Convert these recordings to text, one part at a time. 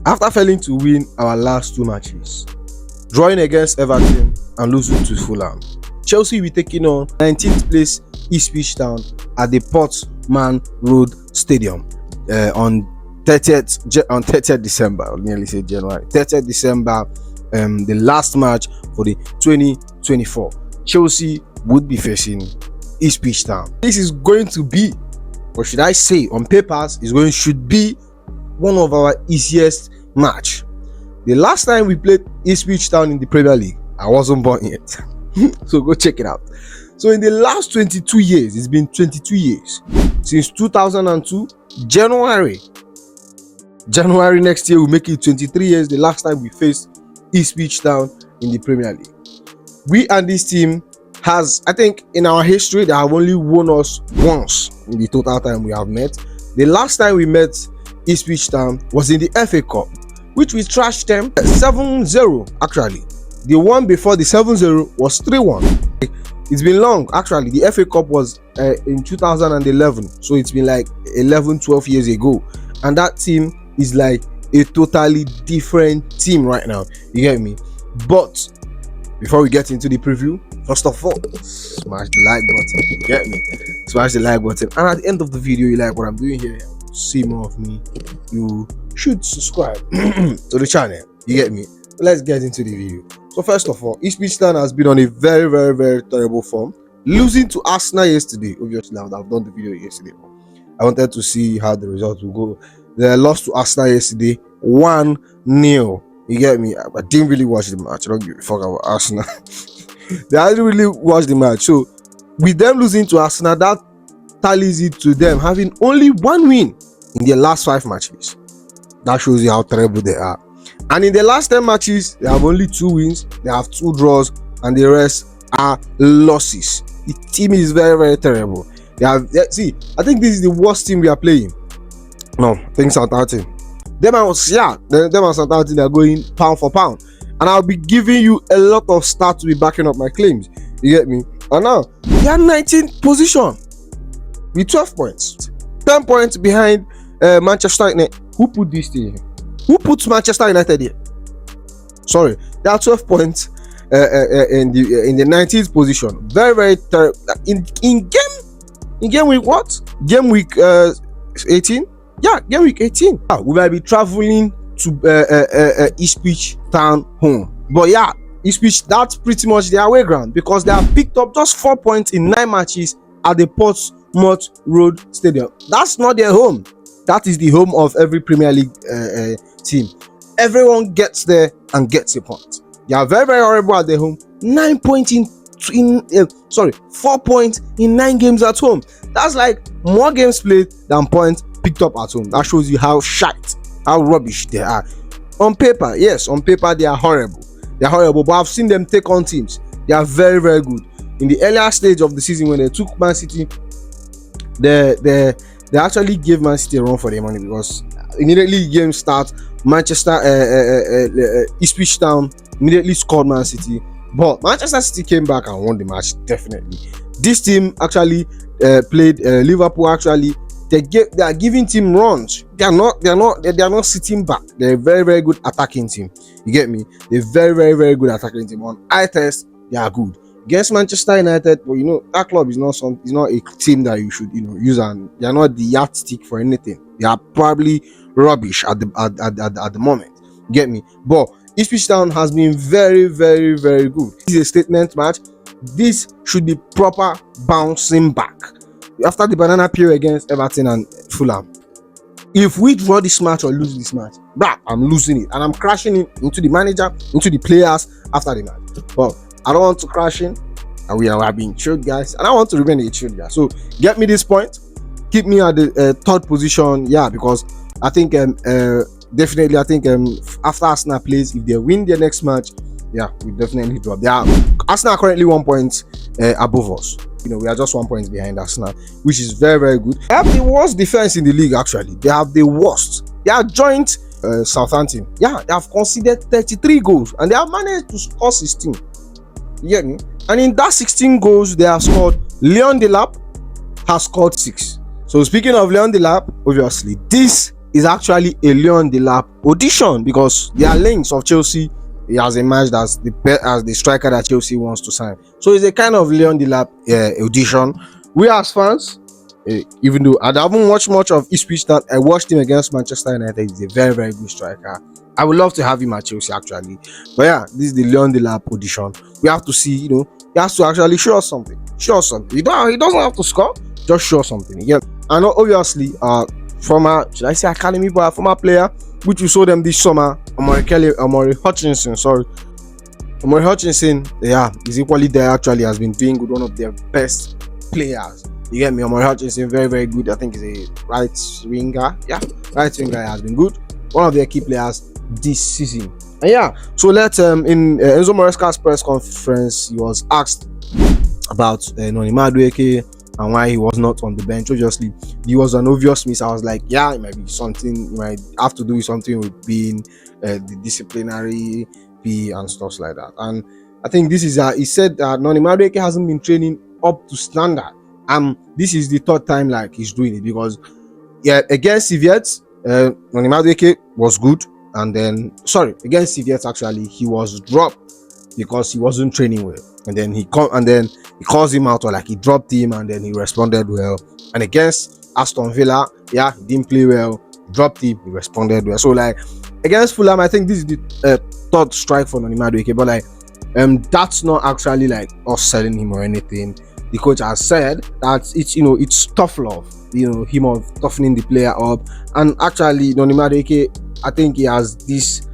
After failing to win our last 2 matches, drawing against Everton and losing to Fulham, Chelsea will be taking on 19th place Ipswich Town at the Portman Road Stadium on 30th December. I'll nearly say January. 30th December, the last match for the 2024. Chelsea would be facing Ipswich Town. This is going to be, or should I say, on papers, should be one of our easiest match. The last time we played Ipswich Town in the Premier League, I wasn't born yet. So go check it out. So in the last 22 years, it's been 22 years since 2002 January next year will make it 23 years the last time we faced Ipswich Town in the Premier League. We and this team has, I think, in our history, they have only won us once in the total time we have met. The last time we met Ipswich Town was in the FA Cup, which we trashed them 7-0 actually. The one before the 7-0 was 3-1. It's been long actually. The FA Cup was in 2011, so it's been like 11-12 years ago, and that team is like a totally different team right now, you get me? But before we get into the preview, first of all, smash the like button, you get me? Smash the like button, and at the end of the video, you like what I'm doing here, see more of me, you should subscribe to the channel, you get me? Let's get into the video. So first of all, Ipswich Town has been on a very, very, very terrible form, losing to Arsenal yesterday. Obviously, I would have done the video yesterday, but I wanted to see how the results will go. They lost to Arsenal yesterday 1-0. You get me? I didn't really watch the match. I don't give a fuck about Arsenal. I didn't really watch the match. So with them losing to Arsenal, that tallies it to them having only 1 win in their last 5 matches. That shows you how terrible they are. And in the last 10 matches, they have only 2 wins, they have 2 draws, and the rest are losses. The team is very, very terrible. See, I think this is the worst team we are playing. No, I think Southampton. Them and Southampton are going pound for pound. And I'll be giving you a lot of stats to be backing up my claims. You get me? And now, they are 19th position with 12 points. 10 points behind Manchester United. Who put this thing here? Who puts Manchester United here? Sorry, they are 12 points in the 19th position. Very, very terrible. In game week what? Game week 18? Yeah, game week 18. We will be traveling to Ipswich Town home. But yeah, Ipswich, that's pretty much their away ground because they have picked up just 4 points in 9 matches at the Portsman Road Stadium. That's not their home. That is the home of every Premier League team. Everyone gets there and gets a point. They are very, very horrible at their home. 9 points 4 points in 9 games at home. That's like more games played than points picked up at home. That shows you how shite, how rubbish they are. On paper, yes, on paper they are horrible. They are horrible, but I've seen them take on teams. They are very, very good. In the earlier stage of the season when they took Man City, they actually gave Man City a run for their money because immediately game start, Ipswich Town immediately scored Man City, but Manchester City came back and won the match. Definitely, this team actually played Liverpool. Actually, they are giving team runs. They are not sitting back. They're a very, very good attacking team. You get me? They're very, very, very good attacking team. On eye test, they are good. Against Manchester United, but you know that club is not a team that you should use, and they are not the yardstick for anything. They are probably rubbish at the moment. Get me? But Ipswich Town has been very, very, very good. This is a statement match. This should be proper bouncing back after the banana peel against Everton and Fulham. If we draw this match or lose this match, I'm losing it, and I'm crashing it into the manager, into the players after the match. But I don't want to crash in, and we are being chilled, guys, and I want to remain a chilled guy. So get me this point, keep me at the 3rd position, yeah, because I think definitely, I think after Arsenal plays, if they win their next match, yeah, we definitely drop. Arsenal are currently 1 point above us. We are just 1 point behind Arsenal, which is very, very good. They have the worst defense in the league. Actually, they have the worst. They are joint Southampton. Yeah, they have conceded 33 goals and they have managed to score 16. You get me? And in that 16 goals they have scored, Liam Delap has scored 6. So speaking of Liam Delap, obviously this is actually a Liam Delap audition, because there are links of Chelsea. He has emerged as the striker that Chelsea wants to sign. So it's a kind of Liam Delap audition. We as fans, even though I haven't watched much of Ipswich Town, I watched him against Manchester United. He's a very, very good striker. I would love to have him at Chelsea actually. But yeah, this is the Liam Delap audition. We have to see, he has to actually show us something. Show us something. He doesn't have to score, just show something. Yeah. And obviously, former, should I say academy boy, former player, which we saw them this summer, Omori Hutchinson, yeah, is equally there actually, has been doing good, one of their best players. You get me? Omori Hutchinson, very, very good. I think he's a right winger. Yeah, right winger has been good. One of their key players this season. And yeah, so let's in Enzo Maresca's press conference, he was asked about Noni Madueke and why he was not on the bench. Obviously, he was an obvious miss. I was like, yeah, it might be something, it might have to do with something with being the disciplinary P and stuff like that. And I think this is he said that Noni Madueke hasn't been training up to standard. This is the third time like he's doing it, because yeah, against Civiet, Noni Madueke was good, and then against Civiet actually he was dropped because he wasn't training well, and then he calls him out, or like he dropped him, and then he responded well. And against Aston Villa, yeah, he didn't play well, dropped him, he responded well. So like against Fulham, I think this is the third strike for Noni Madueke, but like that's not actually like us selling him or anything. The coach has said that it's tough love, him of toughening the player up. And actually Noni Madueke, I think he has this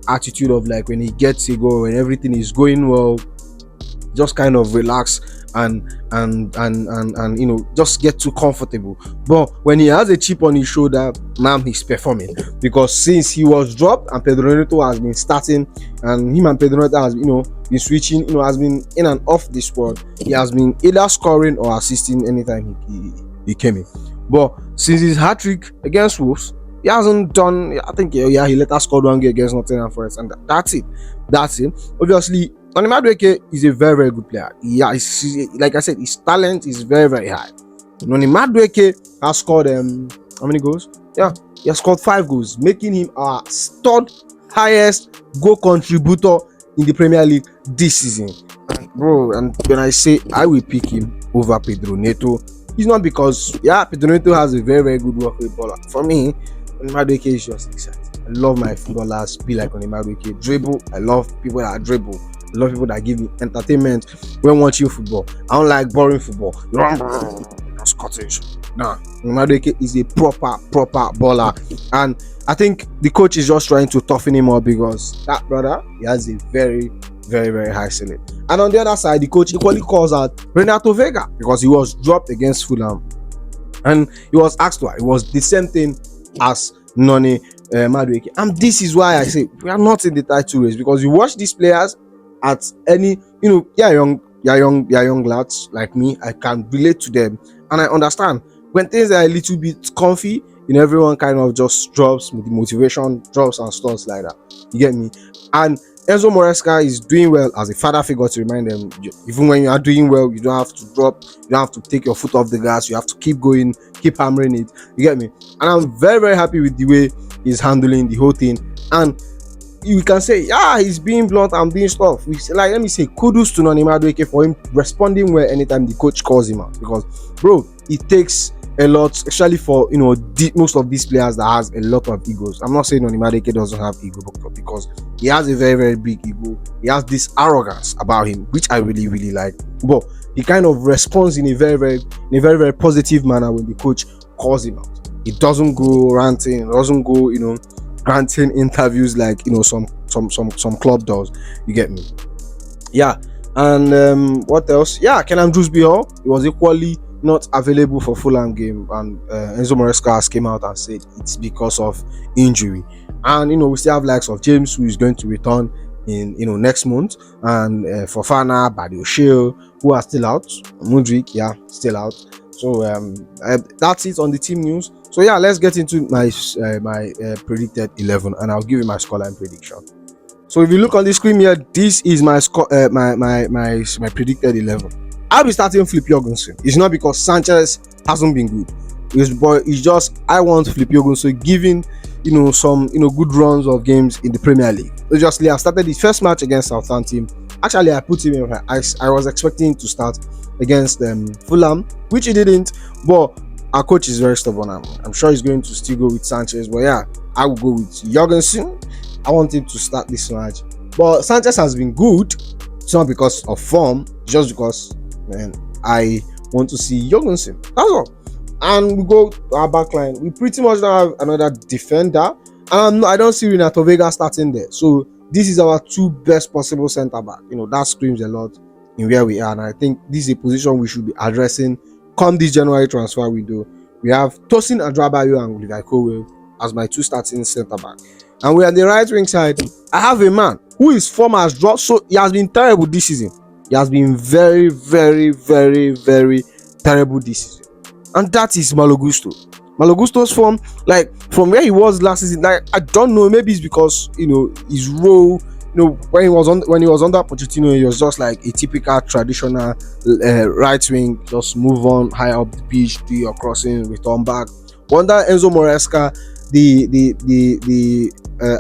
attitude of like, when he gets a goal, when everything is going well, just kind of relax and just get too comfortable. But when he has a chip on his shoulder, man, he's performing, because since he was dropped and Pedro Neto has been starting, and him and Pedro Neto has been switching, has been in and off the squad, he has been either scoring or assisting anytime he came in. But since his hat-trick against Wolves, he hasn't done. I think he let us score one game against Nottingham Forest, and that's it. Obviously, Noni Madueke is a very, very good player. Yeah, like I said, his talent is very, very high. Noni Madueke has scored how many goals? Yeah, he has scored 5 goals, making him our third highest goal contributor in the Premier League this season. Bro, and when I say I will pick him over Pedro Neto, it's not because Pedro Neto has a very, very good work rate baller. For me, Noni Madueke is just exciting. I love my footballers be like Noni Madueke. Dribble, I love people that dribble. I love people that give me entertainment when watching football. I don't like boring football. Scottish. Nah, Noni Madueke is a proper baller, and I think the coach is just trying to toughen him up, because that brother, he has a very, very, very high ceiling. And on the other side, the coach equally calls out Renato Vega, because he was dropped against Fulham, and he was asked why. It was the same thing as Noni Madueke, and this is why I say we are not in the title race, because you watch these players at any, young lads like me, I can relate to them, and I understand when things are a little bit comfy, everyone kind of just drops, the motivation drops and stuff like that. You get me? And Enzo Maresca is doing well as a father figure to remind them, even when you are doing well, you don't have to drop, you don't have to take your foot off the gas, you have to keep going, keep hammering it. You get me? And I'm very, very happy with the way he's handling the whole thing. And you can say, he's being blunt and doing stuff. Let me say kudos to Noni Madueke for him responding well anytime the coach calls him out, because bro, it takes a lot, especially for most of these players that has a lot of egos. I'm not saying Noni Madueke doesn't have ego, because he has a very, very big ego. He has this arrogance about him, which I really, really like. But he kind of responds in a very, very positive manner when the coach calls him out. He doesn't go ranting, doesn't go granting interviews like some club does. You get me? Yeah. And what else? Kenan Drewsby, he was equally not available for Fulham game, and Enzo Maresca came out and said it's because of injury. And we still have likes of James, who is going to return in next month, and Fofana, Badiashile, who are still out. Mudryk, still out. So that's it on the team news. So let's get into my predicted 11, and I'll give you my scoreline prediction. So if you look on the screen here, this is my score, my predicted 11. I'll be starting Flip Jorgensen. It's not because Sanchez hasn't been good. But it's just I want Philippe Jogunso giving some good runs of games in the Premier League. Obviously, I started his first match against Southampton. Actually, I put him in. I was expecting him to start against Fulham, which he didn't. But our coach is very stubborn. I'm sure he's going to still go with Sanchez. But yeah, I will go with Jorgensen. I want him to start this match. But Sanchez has been good. It's not because of form, just because I want to see Jorgensen. That's all. And we go to our backline. We pretty much don't have another defender. I don't see Renato Vega starting there. So this is our two best possible centre back. That screams a lot in where we are. And I think this is a position we should be addressing come this January transfer window. We have Tosin Adrabayo and Levi Colwill as my two starting centre back. And we are on the right wing side. I have a man who his form has dropped. So he has been terrible this season. He has been very, very, very, very terrible this season. And that is Malo Gusto. Malo Gusto's form, like from where he was last season, like I don't know, maybe it's because his role, when he was under Pochettino, he was just like a typical traditional right wing, just move on high up the pitch, do your crossing, return back. Under Enzo Maresca, the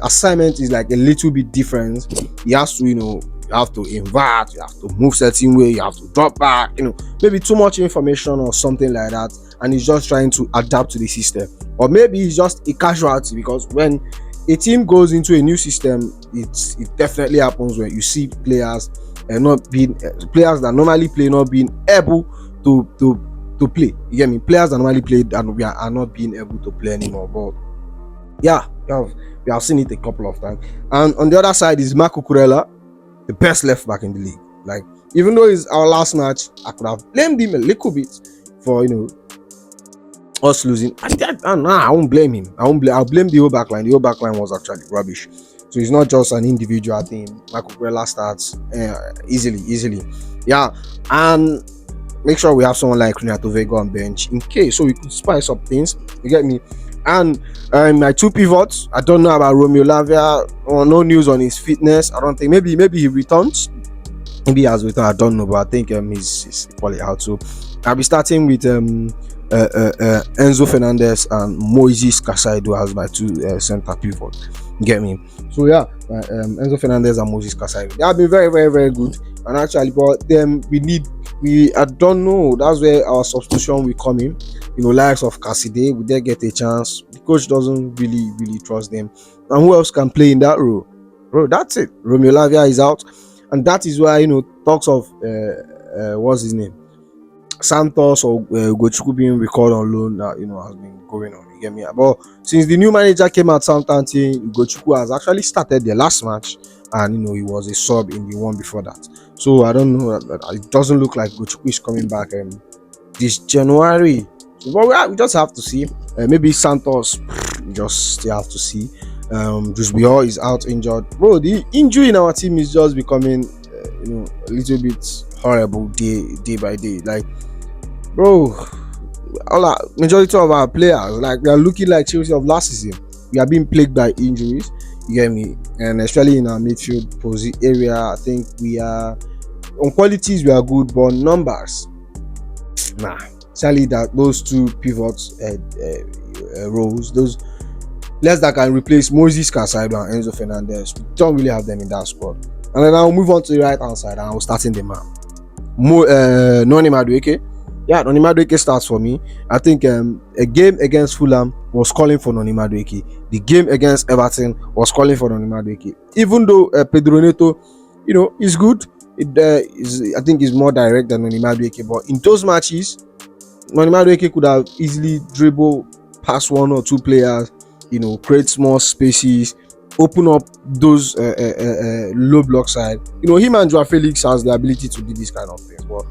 assignment is like a little bit different. He has to you have to invert, you have to move certain way, you have to drop back, maybe too much information or something like that, and he's just trying to adapt to the system. Or maybe he's just a casualty, because when a team goes into a new system, it definitely happens when you see players players that normally play not being able to play. You get me? Players that normally play and we are not being able to play anymore. But yeah, we have seen it a couple of times. And on the other side is Marco Kurela, the best left back in the league. Like, even though it's our last match, I could have blamed him a little bit for us losing. I won't blame him. I'll blame the whole backline. The whole backline was actually rubbish. So it's not just an individual thing. Marco Kurela starts easily. Yeah, and make sure we have someone like Renato Vega on bench in case, so we could spice up things. You get me? And my two pivots, I don't know about Romeo Lavia, or no news on his fitness. I don't think, maybe he returns. Maybe he has returned, I don't know, but I think he's probably out. So I'll be starting with Enzo Fernandez and Moises Caicedo as my two center pivots. You get me? So yeah, Enzo Fernandez and Moises Caicedo, they have been very, very, very good. And actually, but then I don't know, that's where our substitution will come in. Likes of Cassidy, would they get a chance? The coach doesn't really trust them. And who else can play in that role? Bro, that's it. Romeo Lavia is out. And that is why, talks of, what's his name? Santos or Ugochukwu being recalled on loan that, has been going on. You get me? But since the new manager came at Southampton, Ugochukwu has actually started the last match. And, he was a sub in the one before that. So, I don't know. It doesn't look like Ugochukwu is coming back this January. But we just have to see. Maybe Santos, we just still have to see. Jusbior is out injured. Bro, the injury in our team is just becoming, a little bit horrible day by day. Like, bro, majority of our players, like, we are looking like Chelsea of last season. We are being plagued by injuries. You get me? And especially in our midfield position area, I think we are on qualities we are good, but numbers, nah. Sadly, that those two pivots roles, those less that can replace Moises Caicedo and Enzo Fernandez, we don't really have them in that squad. And then I'll move on to the right hand side and I'll start in the man. Noni Madueke. Yeah, Noni Madueke starts for me. I think a game against Fulham was calling for Noni Madueke. The game against Everton was calling for Noni Madueke. Even though Pedro Neto, is good, I think is more direct than Noni Madueke. But in those matches, Noni Madueke could have easily dribbled past one or two players, create small spaces, open up those low block side. Him and Joao Felix has the ability to do this kind of things. But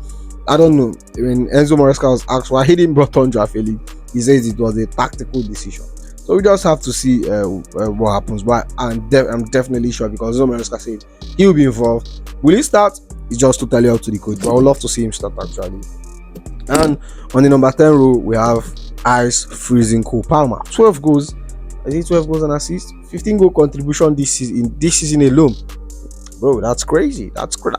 I don't know. When Enzo Maresca was asked why he didn't brought on Joao Felix, he says it was a tactical decision. So we just have to see what happens. But I'm definitely sure, because Enzo Maresca said he will be involved. Will he start? It's just totally up to the coach. But I would love to see him start actually. And on the number 10 row, we have Ice Freezing Cole Palmer. 12 goals. I think 12 goals and assists. 15 goal contribution this season alone. Bro, that's crazy. That's great.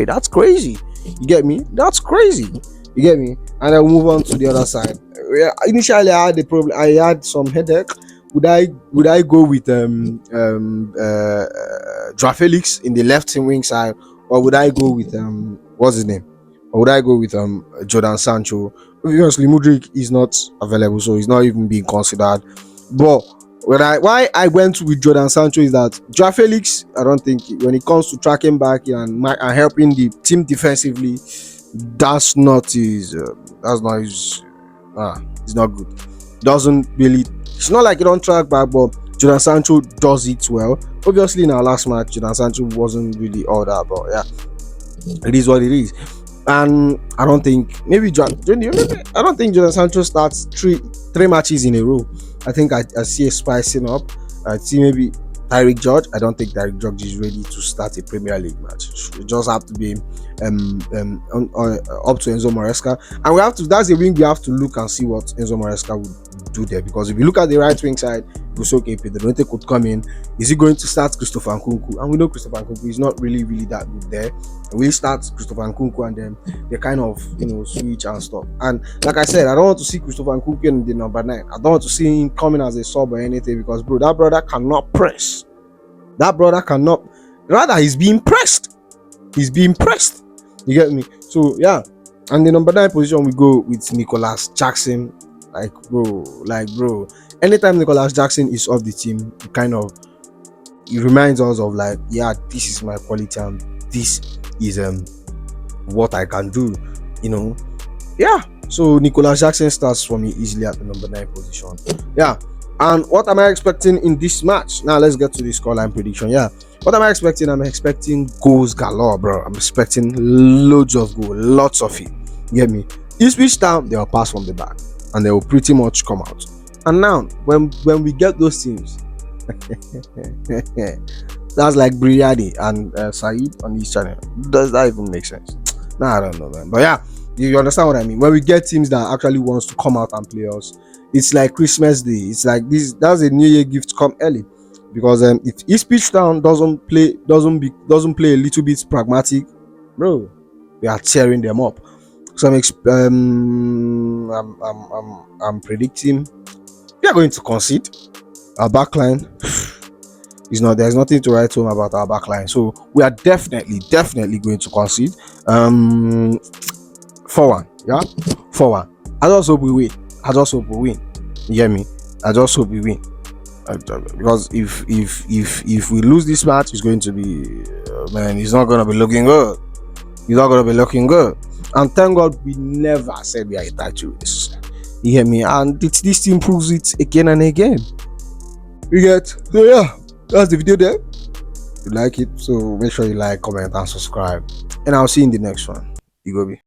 That's crazy. You get me? That's crazy. You get me? And then we'll move on to the other side. Yeah, initially I had a problem. I had some headache. Would I go with Joao Felix in the left wing side, or would I go with what's his name? Or would I go with Jordan Sancho? Obviously, Mudrik is not available, so he's not even being considered. But why I went with Jordan Sancho is that Joao Felix, I don't think when it comes to tracking back and helping the team defensively, that's not his. That's not his. It's not good. Doesn't really. It's not like you don't track back, but Jordan Sancho does it well. Obviously, in our last match, Jordan Sancho wasn't really all that, but yeah, it is what it is. And I don't think I don't think Jordan Sancho starts three matches in a row. I think I see a spicing up. I see maybe Tyreek George. I don't think Tyreek George is ready to start a Premier League match. It just have to be up to Enzo Maresca, and we have to. That's the wing we have to look and see what Enzo Maresca would do there. Because if you look at the right wing side, it was okay. Pedro could come in. Is he going to start Christopher Nkunku? And we know Christopher Nkunku is not really that good there. We start Christopher Nkunku and then they kind of switch and stuff. And like I said, I don't want to see Christopher Nkunku in the number 9. I don't want to see him coming as a sub or anything, because bro, that brother cannot press. That brother cannot. Rather, he's being pressed. He's being pressed. You get me? So yeah. And the number 9 position we go with Nicholas Jackson. Like bro. Anytime Nicholas Jackson is off the team, it reminds us of like, yeah, this is my quality and this is what I can do, Yeah. So Nicholas Jackson starts for me easily at the number 9 position. Yeah. And what am I expecting in this match? Now let's get to the scoreline prediction. Yeah. What am I expecting? I'm expecting goals galore, bro. I'm expecting loads of goals, lots of it. You get me? Ipswich Town, they'll pass from the back and they will pretty much come out. And now, when we get those teams, that's like Briani and Saeed on this channel. Does that even make sense? Nah, I don't know, man. But yeah, you understand what I mean. When we get teams that actually wants to come out and play us, it's like Christmas Day. It's like this. That's a New Year gift come early, because if Ipswich Town doesn't play a little bit pragmatic, bro, we are tearing them up. So I'm predicting we are going to concede. Our backline there's nothing to write home about our backline. So we are definitely going to concede. 4-1. Yeah? 4-1. I just hope we win. You get me? I just hope we win. Because if we lose this match, it's going to be it's not gonna be looking good. And thank God we never said we are a title race. You hear me? And this team proves it again and again. You get? So yeah, that's the video there. You like it? So make sure you like, comment, and subscribe. And I'll see you in the next one. You go be.